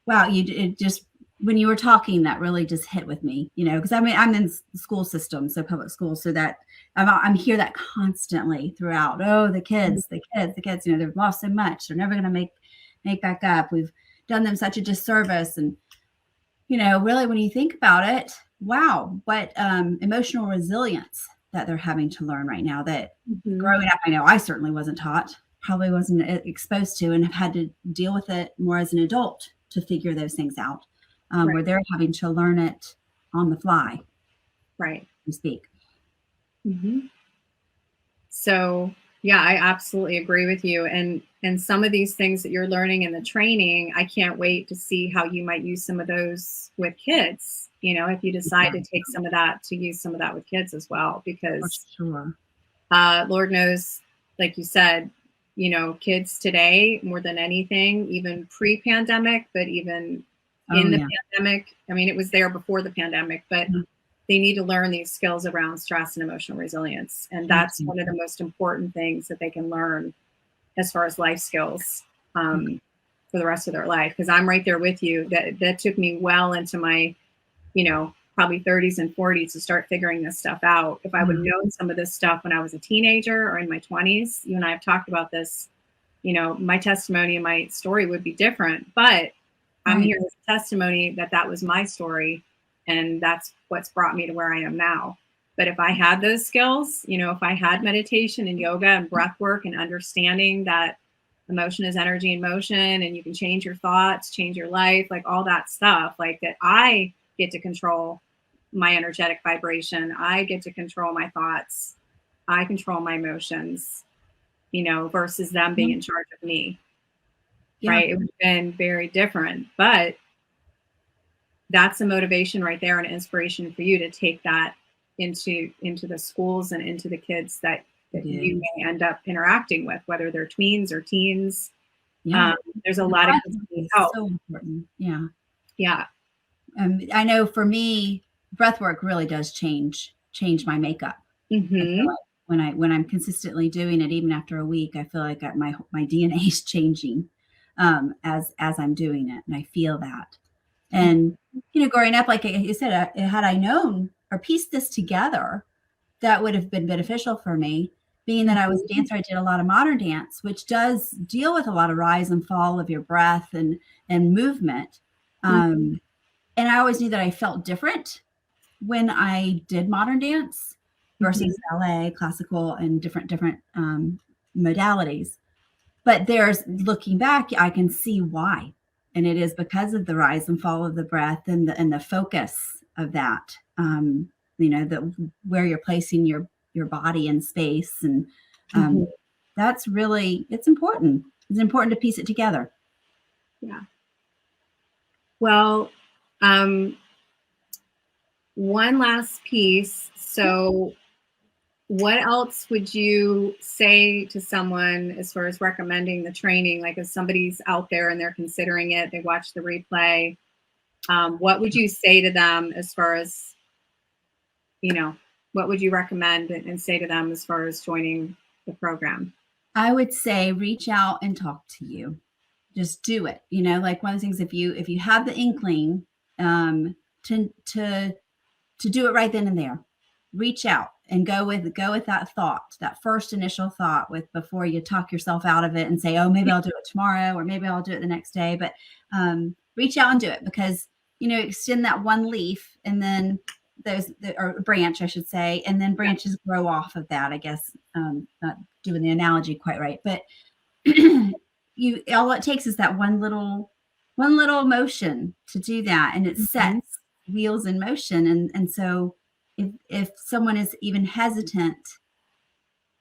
wow, it just when you were talking, that really just hit with me, because I mean, I'm in school system, so public school, so that I'm hear that constantly throughout. Oh, the kids, they've lost so much. They're never going to make back up. We've done them such a disservice. And, really, when you think about it, wow, what emotional resilience that they're having to learn right now that growing up, I know I certainly wasn't taught, probably wasn't exposed to, and have had to deal with it more as an adult to figure those things out. Where they're having to learn it on the fly, right? To speak. So, yeah, I absolutely agree with you. And some of these things that you're learning in the training, I can't wait to see how you might use some of those with kids. If you decide to take some of that, to use some of that with kids as well, because Lord knows, like you said, kids today more than anything, even pre-pandemic, but even in the pandemic. I mean, it was there before the pandemic, but they need to learn these skills around stress and emotional resilience. And that's one of the most important things that they can learn as far as life skills for the rest of their life. Because I'm right there with you. That took me well into my, probably 30s and 40s to start figuring this stuff out. If I would have known some of this stuff when I was a teenager or in my 20s, you and I have talked about this, my testimony and my story would be different. But I'm here as a testimony that was my story, and that's what's brought me to where I am now. But if I had those skills, if I had meditation and yoga and breath work and understanding that emotion is energy in motion and you can change your thoughts, change your life, like all that stuff, like that I get to control my energetic vibration. I get to control my thoughts. I control my emotions, versus them being in charge of me. Right. It would have been very different, but that's a motivation right there and an inspiration for you to take that into the schools and into the kids that you may end up interacting with, whether they're tweens or teens. There's a lot of help. So important. Yeah. I know for me, breath work really does change my makeup. When I'm consistently doing it, even after a week, I feel like my DNA is changing as I'm doing it, and I feel that. And growing up, like you said, had I known or pieced this together, that would have been beneficial for me. Being that I was a dancer, I did a lot of modern dance, which does deal with a lot of rise and fall of your breath and movement. And I always knew that I felt different when I did modern dance versus ballet, classical, and different modalities. But looking back, I can see why. And it is because of the rise and fall of the breath and the focus of that, where you're placing your body in space. And that's really, it's important. It's important to piece it together. Yeah. Well, one last piece. So what else would you say to someone as far as recommending the training? Like if somebody's out there and they're considering it, they watch the replay, what would you say to them as far as, what would you recommend and say to them as far as joining the program? I would say reach out and talk to you. Just do it. Like one of the things, if you have the inkling to do it right then and there, reach out and go with that thought, that first initial thought before you talk yourself out of it and say, oh, maybe I'll do it tomorrow, or maybe I'll do it the next day. But reach out and do it, because, extend that one leaf and then or branch, I should say, and then branches grow off of that, I guess. Not doing the analogy quite right, but all it takes is that one little motion to do that, and it sets wheels in motion. And so if someone is even hesitant,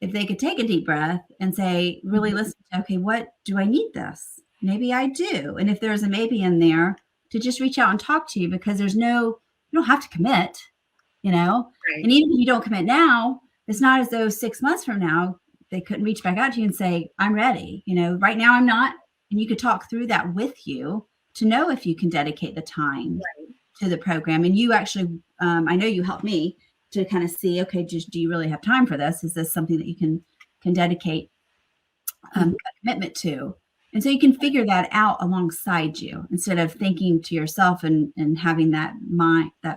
if they could take a deep breath and say, really listen to, okay, what do I need this? Maybe I do. And if there's a maybe in there, to just reach out and talk to you, because you don't have to commit, Right. And even if you don't commit now, it's not as though 6 months from now, they couldn't reach back out to you and say, I'm ready. Right now I'm not. And you could talk through that with you to know if you can dedicate the time to the program. And you actually, I know you helped me to kind of see, okay, do you really have time for this? Is this something that you can dedicate a commitment to? And so you can figure that out alongside you instead of thinking to yourself and having that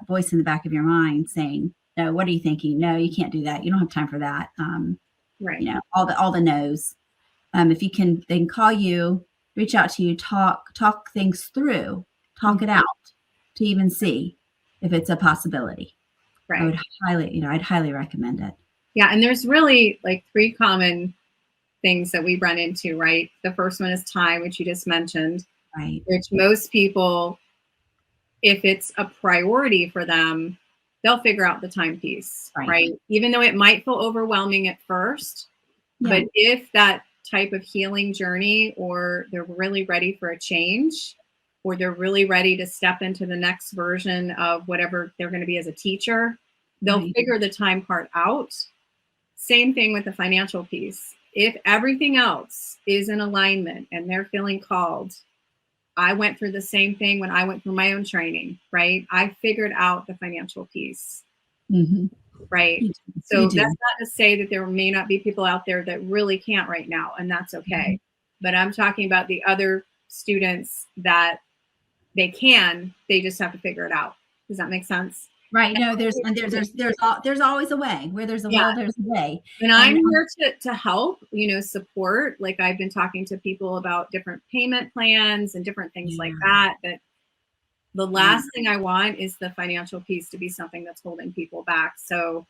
voice in the back of your mind saying, no, what are you thinking? No, you can't do that. You don't have time for that. Right. All the no's. If you can, they can call you, reach out to you, talk things through, talk it out to even see if it's a possibility. Right. I would I'd highly recommend it. Yeah. And there's really like 3 common things that we run into, right? The first one is time, which you just mentioned, right? Which most people, if it's a priority for them, they'll figure out the time piece, right? Even though it might feel overwhelming at first, but if that type of healing journey, or they're really ready for a change, or they're really ready to step into the next version of whatever they're going to be as a teacher, they'll figure the time part out. Same thing with the financial piece. If everything else is in alignment and they're feeling called, I went through the same thing when I went through my own training, right? I figured out the financial piece, right? So that's not to say that there may not be people out there that really can't right now, and that's okay. But I'm talking about the other students that they can, they just have to figure it out. Does that make sense? Right. No, there's always a way. Where there's a will, there's a way. And I'm here to help, support. Like I've been talking to people about different payment plans and different things like that. But the last thing I want is the financial piece to be something that's holding people back. So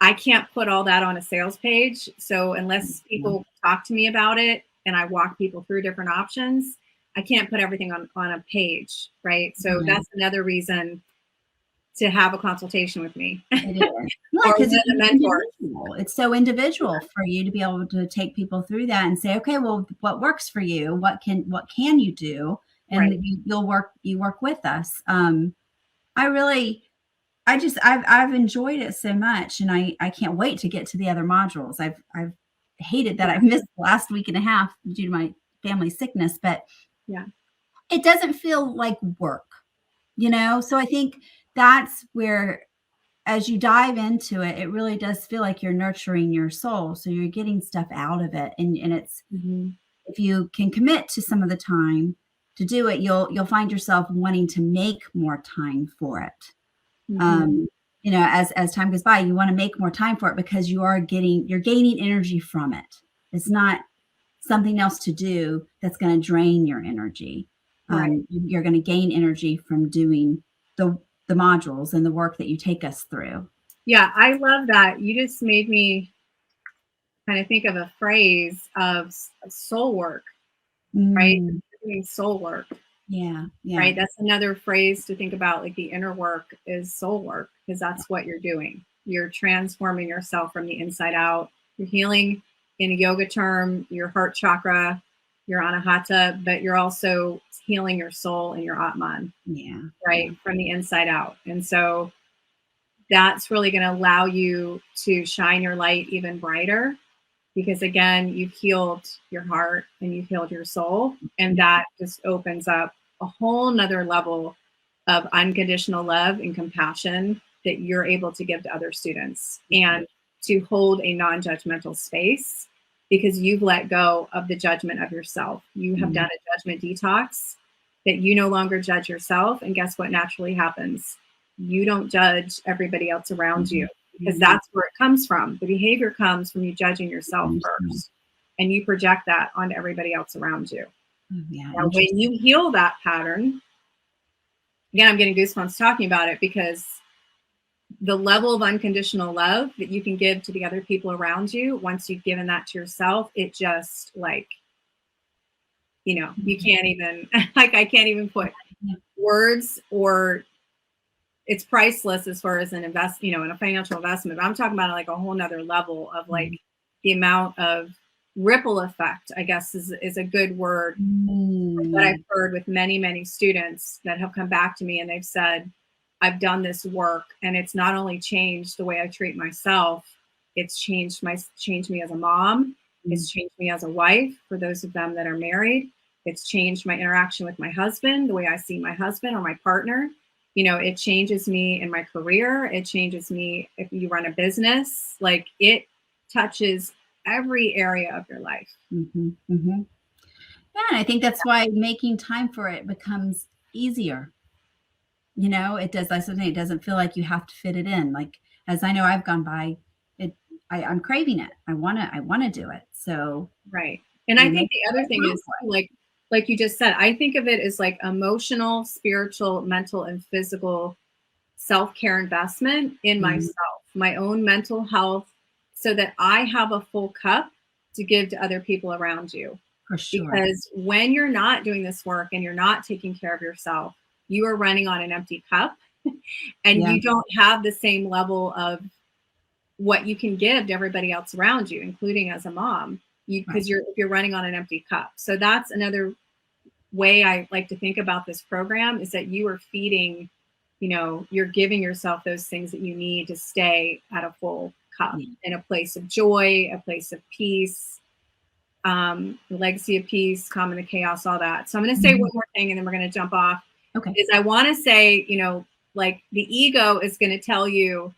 I can't put all that on a sales page. So unless people talk to me about it and I walk people through different options, I can't put everything on a page. Right. So that's another reason to have a consultation with me. It is. Because it's so individual for you to be able to take people through that and say, okay, well, what works for you? What can you do? And you work with us. I've enjoyed it so much, and I can't wait to get to the other modules. I've hated that I've missed the last week and a half due to my family sickness, but it doesn't feel like work, So I think that's where, as you dive into it, it really does feel like you're nurturing your soul. So you're getting stuff out of it. And it's, if you can commit to some of the time to do it, you'll find yourself wanting to make more time for it. As time goes by, you want to make more time for it because you're gaining energy from it. It's not something else to do that's going to drain your energy. You're going to gain energy from doing the modules and the work that you take us through. Yeah, I love that. You just made me kind of think of a phrase of soul work, right? Doing soul work. Yeah. Right. That's another phrase to think about. Like the inner work is soul work, because that's what you're doing. You're transforming yourself from the inside out. You're healing, in a yoga term, your heart chakra, your anahata, but you're also healing your soul and your atman. Right. From the inside out. And so that's really going to allow you to shine your light even brighter, because again, you've healed your heart and you've healed your soul. And that just opens up a whole nother level of unconditional love and compassion that you're able to give to other students, and to hold a non-judgmental space, because you've let go of the judgment of yourself. You have done a judgment detox, that you no longer judge yourself. And guess what naturally happens? You don't judge everybody else around you, because that's where it comes from. The behavior comes from you judging yourself first, and you project that onto everybody else around you. Now, when you heal that pattern, again, I'm getting goosebumps talking about it, because the level of unconditional love that you can give to the other people around you, once you've given that to yourself, it just you can't even, I can't even put words, or it's priceless as far as an in a financial investment. But I'm talking about like a whole nother level of the amount of ripple effect, I guess is a good word that I've heard with many, many students that have come back to me and they've said, I've done this work, and it's not only changed the way I treat myself, it's changed me as a mom. It's changed me as a wife, for those of them that are married. It's changed my interaction with my husband, the way I see my husband or my partner. It changes me in my career. It changes me if you run a business. Like, it touches every area of your life. Yeah, and I think that's why making time for it becomes easier. It does. That's something. It doesn't feel like you have to fit it in. Like, as I know, I've gone by it. I'm craving it. I want to. I want to do it. So Right. And I think make the other thing is like you just said, I think of it as like emotional, spiritual, mental, and physical self-care investment in myself, my own mental health, so that I have a full cup to give to other people around you. for sure. Because when you're not doing this work and you're not taking care of yourself, you are running on an empty cup and Yeah. you don't have the same level of what you can give to everybody else around you, including as a mom, because you're running on an empty cup. So that's another way I like to think about this program, is that you are feeding, you're giving yourself those things that you need to stay at a full cup, in a place of joy, a place of peace, the legacy of peace, calm the chaos, all that. So I'm going to say one more thing and then we're going to jump off. Okay. Is I want to say, like the ego is going to tell you,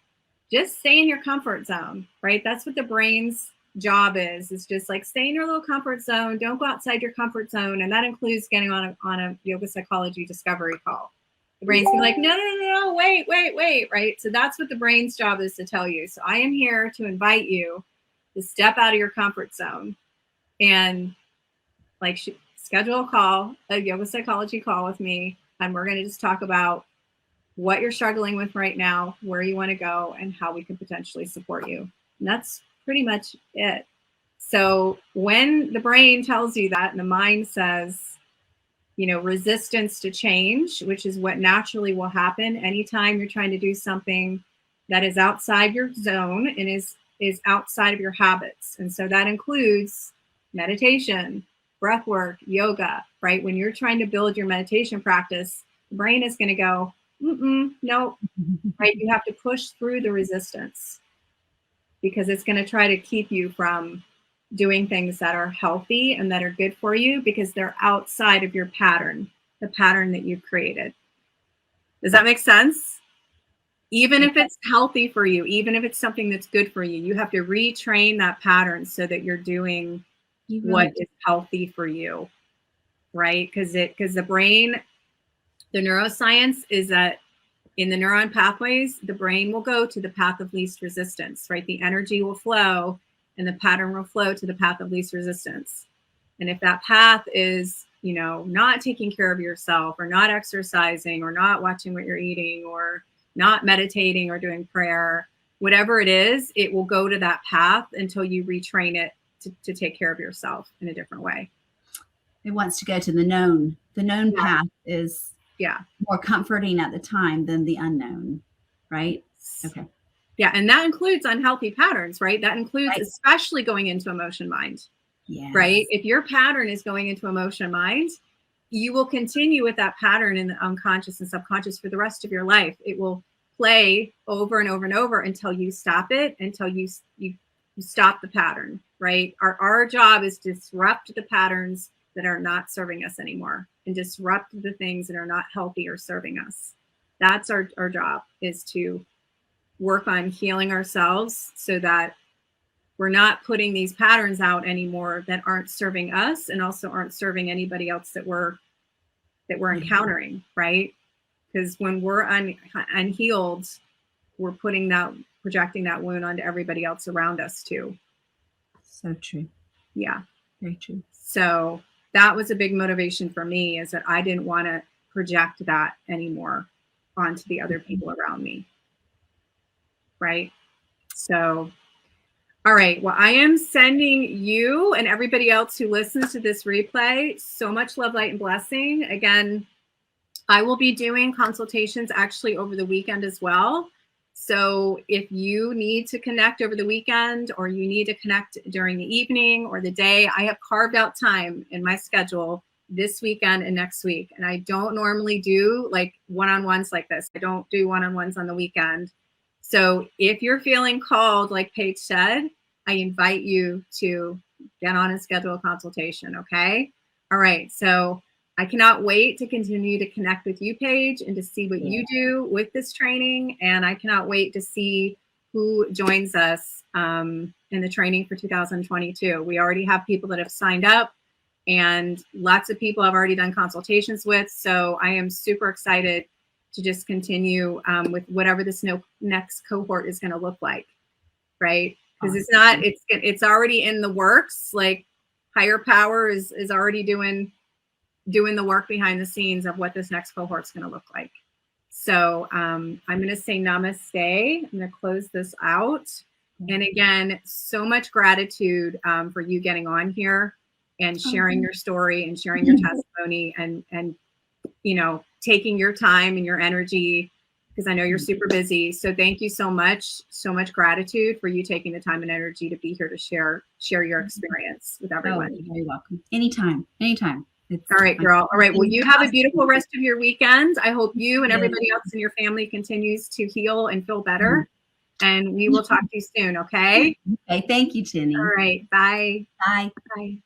just stay in your comfort zone, right? That's what the brain's job is. It's just like, stay in your little comfort zone. Don't go outside your comfort zone. And that includes getting on a yoga psychology discovery call. The brain's gonna be like, no, wait, right? So that's what the brain's job is to tell you. So I am here to invite you to step out of your comfort zone and like schedule a yoga psychology call with me. And we're going to just talk about what you're struggling with right now, where you want to go, and how we can potentially support you. And that's pretty much it. So when the brain tells you that and the mind says, resistance to change, which is what naturally will happen anytime you're trying to do something that is outside your zone and is outside of your habits. And so that includes meditation, breath work, yoga, right? When you're trying to build your meditation practice, the brain is going to go, no, right? You have to push through the resistance because it's going to try to keep you from doing things that are healthy and that are good for you because they're outside of your pattern, the pattern that you've created. Does that make sense? Even if it's healthy for you, even if it's something that's good for you, you have to retrain that pattern so that you're doing what is healthy for you, right? Because the brain, the neuroscience is that in the neuron pathways, the brain will go to the path of least resistance, right? The energy will flow and the pattern will flow to the path of least resistance. And if that path is, not taking care of yourself or not exercising or not watching what you're eating or not meditating or doing prayer, whatever it is, it will go to that path until you retrain it to take care of yourself in a different way. It wants to go to the known. The known path is more comforting at the time than the unknown, right? Okay. Yeah, and that includes unhealthy patterns, right? That includes especially going into emotion mind, right? If your pattern is going into emotion mind, you will continue with that pattern in the unconscious and subconscious for the rest of your life. It will play over and over and over until you stop it, until you stop the pattern, right? Our job is to disrupt the patterns that are not serving us anymore and disrupt the things that are not healthy or serving us. That's our job, is to work on healing ourselves so that we're not putting these patterns out anymore that aren't serving us and also aren't serving anybody else that we're encountering, right? Because when we're unhealed, we're projecting that wound onto everybody else around us too. So true. Yeah. Very true. So that was a big motivation for me, is that I didn't want to project that anymore onto the other people around me. Right? So, all right. Well, I am sending you and everybody else who listens to this replay so much love, light, and blessing. Again, I will be doing consultations actually over the weekend as well. So if you need to connect over the weekend or you need to connect during the evening or the day, I have carved out time in my schedule this weekend and next week. And I don't normally do like one-on-ones like this. I don't do one-on-ones on the weekend. So if you're feeling called, like Paige said, I invite you to get on and schedule a consultation. Okay. All right. So I cannot wait to continue to connect with you, Paige, and to see what you do with this training. And I cannot wait to see who joins us in the training for 2022. We already have people that have signed up, and lots of people I've already done consultations with. So I am super excited to just continue with whatever this next cohort is going to look like, right? Because it's already in the works. Like higher power is already doing the work behind the scenes of what this next cohort is going to look like. So I'm going to say namaste. I'm going to close this out. And again, so much gratitude for you getting on here and sharing your story and sharing your testimony and you know, taking your time and your energy, because I know you're super busy. So thank you so much gratitude for you taking the time and energy to be here to share your experience with everyone. You're very welcome. Anytime. All right, girl. All right. Well, you have a beautiful rest of your weekend. I hope you and everybody else in your family continues to heal and feel better. And we will talk to you soon, okay? Okay, thank you, Jenny. All right, bye. Bye. Bye.